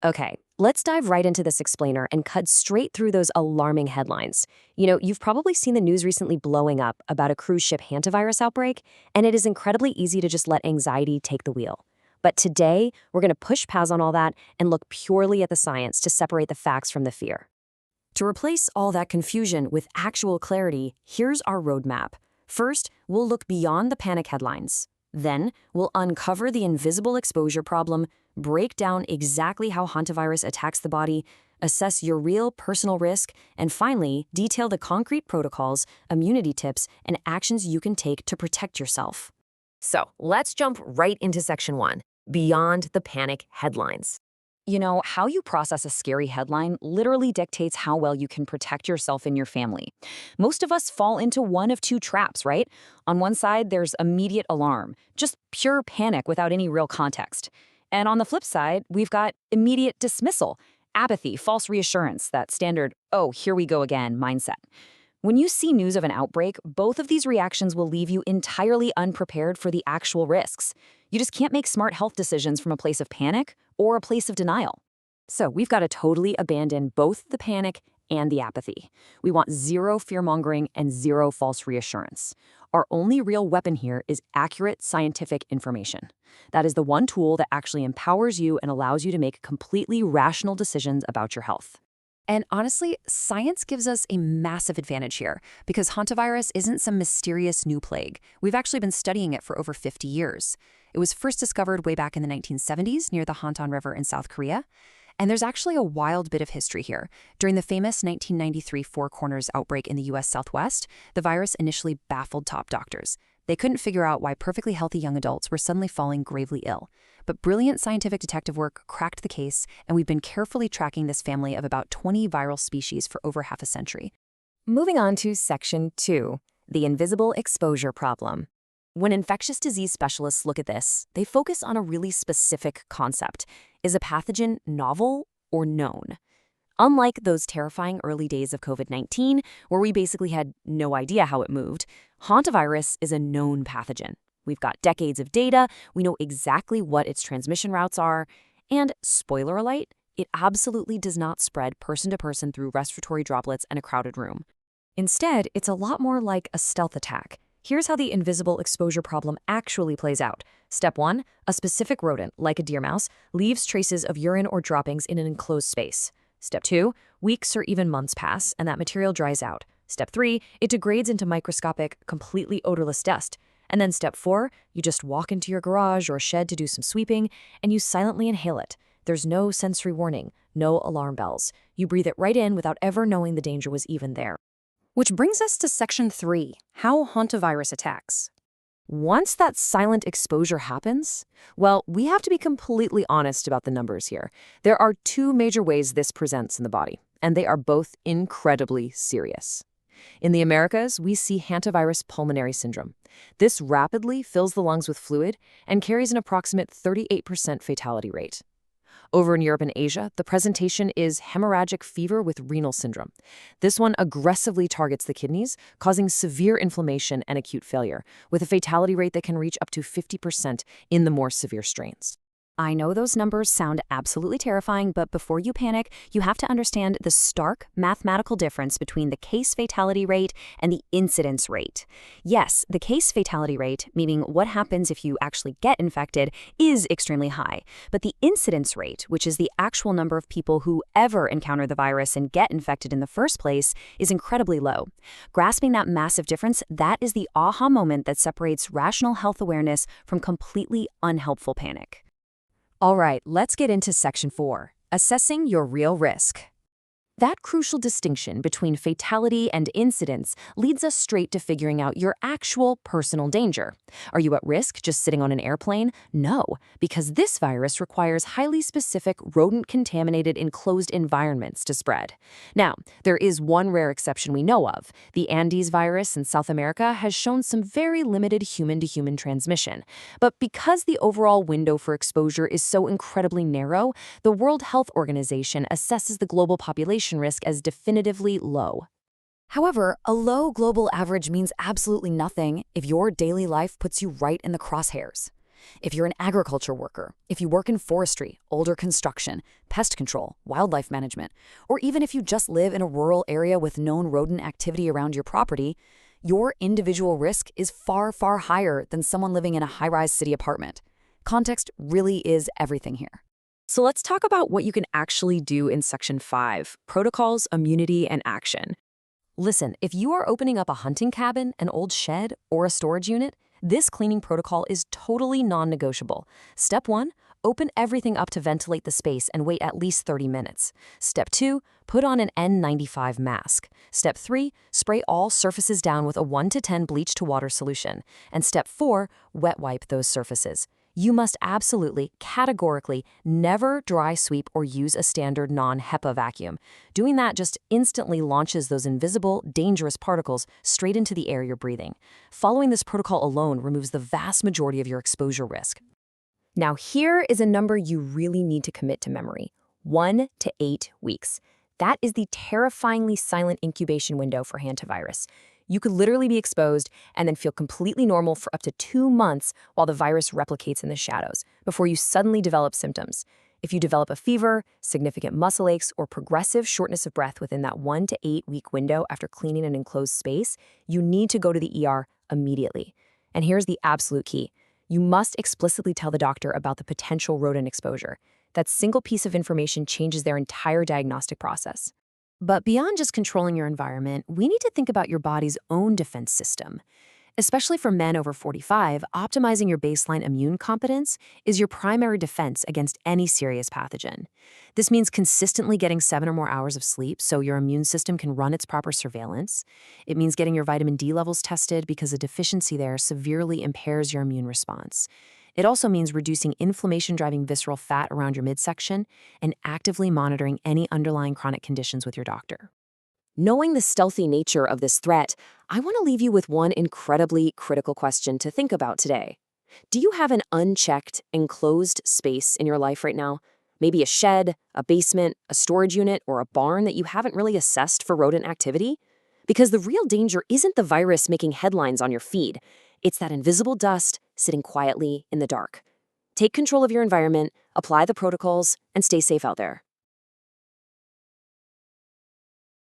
Okay, let's dive right into this explainer and cut straight through those alarming headlines. You've probably seen the news recently blowing up about a cruise ship hantavirus outbreak, and it is incredibly easy to just let anxiety take the wheel. But today, we're going to push pause on all that and look purely at the science to separate the facts from the fear. To replace all that confusion with actual clarity, here's our roadmap. First, we'll look beyond the panic headlines. Then, we'll uncover the invisible exposure problem, break down exactly how hantavirus attacks the body, assess your real personal risk, and finally, detail the concrete protocols, immunity tips, and actions you can take to protect yourself. So, let's jump right into section 1, beyond the panic headlines. How you process a scary headline literally dictates how well you can protect yourself and your family. Most of us fall into one of two traps, right? On one side, there's immediate alarm, just pure panic without any real context. And on the flip side, we've got immediate dismissal, apathy, false reassurance, that standard, oh, here we go again mindset. When you see news of an outbreak, both of these reactions will leave you entirely unprepared for the actual risks. You just can't make smart health decisions from a place of panic or a place of denial. So we've got to totally abandon both the panic and the apathy. We want zero fear-mongering and zero false reassurance. Our only real weapon here is accurate scientific information. That is the one tool that actually empowers you and allows you to make completely rational decisions about your health. And honestly, science gives us a massive advantage here because hantavirus isn't some mysterious new plague. We've actually been studying it for over 50 years. It was first discovered way back in the 1970s near the Hantan River in South Korea. And there's actually a wild bit of history here. During the famous 1993 Four Corners outbreak in the U.S. Southwest, the virus initially baffled top doctors. They couldn't figure out why perfectly healthy young adults were suddenly falling gravely ill. But brilliant scientific detective work cracked the case, and we've been carefully tracking this family of about 20 viral species for over half a century. Moving on to Section 2, the invisible exposure problem. When infectious disease specialists look at this, they focus on a really specific concept. Is a pathogen novel or known? Unlike those terrifying early days of COVID-19, where we basically had no idea how it moved, hantavirus is a known pathogen. We've got decades of data, we know exactly what its transmission routes are, and spoiler alert, it absolutely does not spread person to person through respiratory droplets and a crowded room. Instead, it's a lot more like a stealth attack. Here's how the invisible exposure problem actually plays out. Step 1, a specific rodent, like a deer mouse, leaves traces of urine or droppings in an enclosed space. Step 2, weeks or even months pass, and that material dries out. Step 3, it degrades into microscopic, completely odorless dust. And then step 4, you just walk into your garage or shed to do some sweeping, and you silently inhale it. There's no sensory warning, no alarm bells. You breathe it right in without ever knowing the danger was even there. Which brings us to Section 3, how hantavirus attacks. Once that silent exposure happens, well, we have to be completely honest about the numbers here. There are two major ways this presents in the body, and they are both incredibly serious. In the Americas, we see hantavirus pulmonary syndrome. This rapidly fills the lungs with fluid and carries an approximate 38% fatality rate. Over in Europe and Asia, the presentation is hemorrhagic fever with renal syndrome. This one aggressively targets the kidneys, causing severe inflammation and acute failure, with a fatality rate that can reach up to 50% in the more severe strains. I know those numbers sound absolutely terrifying, but before you panic, you have to understand the stark mathematical difference between the case fatality rate and the incidence rate. Yes, the case fatality rate, meaning what happens if you actually get infected, is extremely high. But the incidence rate, which is the actual number of people who ever encounter the virus and get infected in the first place, is incredibly low. Grasping that massive difference, that is the aha moment that separates rational health awareness from completely unhelpful panic. All right, let's get into Section 4, assessing your real risk. That crucial distinction between fatality and incidence leads us straight to figuring out your actual personal danger. Are you at risk just sitting on an airplane? No, because this virus requires highly specific rodent-contaminated enclosed environments to spread. Now, there is one rare exception we know of. The Andes virus in South America has shown some very limited human-to-human transmission. But because the overall window for exposure is so incredibly narrow, the World Health Organization assesses the global population risk as definitively low. However, a low global average means absolutely nothing if your daily life puts you right in the crosshairs. If you're an agriculture worker, if you work in forestry, older construction, pest control, wildlife management, or even if you just live in a rural area with known rodent activity around your property, your individual risk is far, far higher than someone living in a high-rise city apartment. Context really is everything here. So let's talk about what you can actually do in Section 5, Protocols, Immunity, and Action. Listen, if you are opening up a hunting cabin, an old shed, or a storage unit, this cleaning protocol is totally non-negotiable. Step 1, open everything up to ventilate the space and wait at least 30 minutes. Step 2, put on an N95 mask. Step 3, spray all surfaces down with a 1 to 10 bleach to water solution. And Step 4, wet wipe those surfaces. You must absolutely, categorically, never dry sweep or use a standard non-HEPA vacuum. Doing that just instantly launches those invisible, dangerous particles straight into the air you're breathing. Following this protocol alone removes the vast majority of your exposure risk. Now here is a number you really need to commit to memory: 1 to 8 weeks. That is the terrifyingly silent incubation window for hantavirus. You could literally be exposed and then feel completely normal for up to 2 months while the virus replicates in the shadows, before you suddenly develop symptoms. If you develop a fever, significant muscle aches, or progressive shortness of breath within that 1 to 8 week window after cleaning an enclosed space, you need to go to the ER immediately. And here's the absolute key: you must explicitly tell the doctor about the potential rodent exposure. That single piece of information changes their entire diagnostic process. But beyond just controlling your environment, we need to think about your body's own defense system. Especially for men over 45, optimizing your baseline immune competence is your primary defense against any serious pathogen. This means consistently getting 7 or more hours of sleep so your immune system can run its proper surveillance. It means getting your vitamin D levels tested because a deficiency there severely impairs your immune response. It also means reducing inflammation-driving visceral fat around your midsection and actively monitoring any underlying chronic conditions with your doctor. Knowing the stealthy nature of this threat, I want to leave you with one incredibly critical question to think about today. Do you have an unchecked, enclosed space in your life right now? Maybe a shed, a basement, a storage unit, or a barn that you haven't really assessed for rodent activity? Because the real danger isn't the virus making headlines on your feed. It's that invisible dust sitting quietly in the dark. Take control of your environment, apply the protocols, and stay safe out there.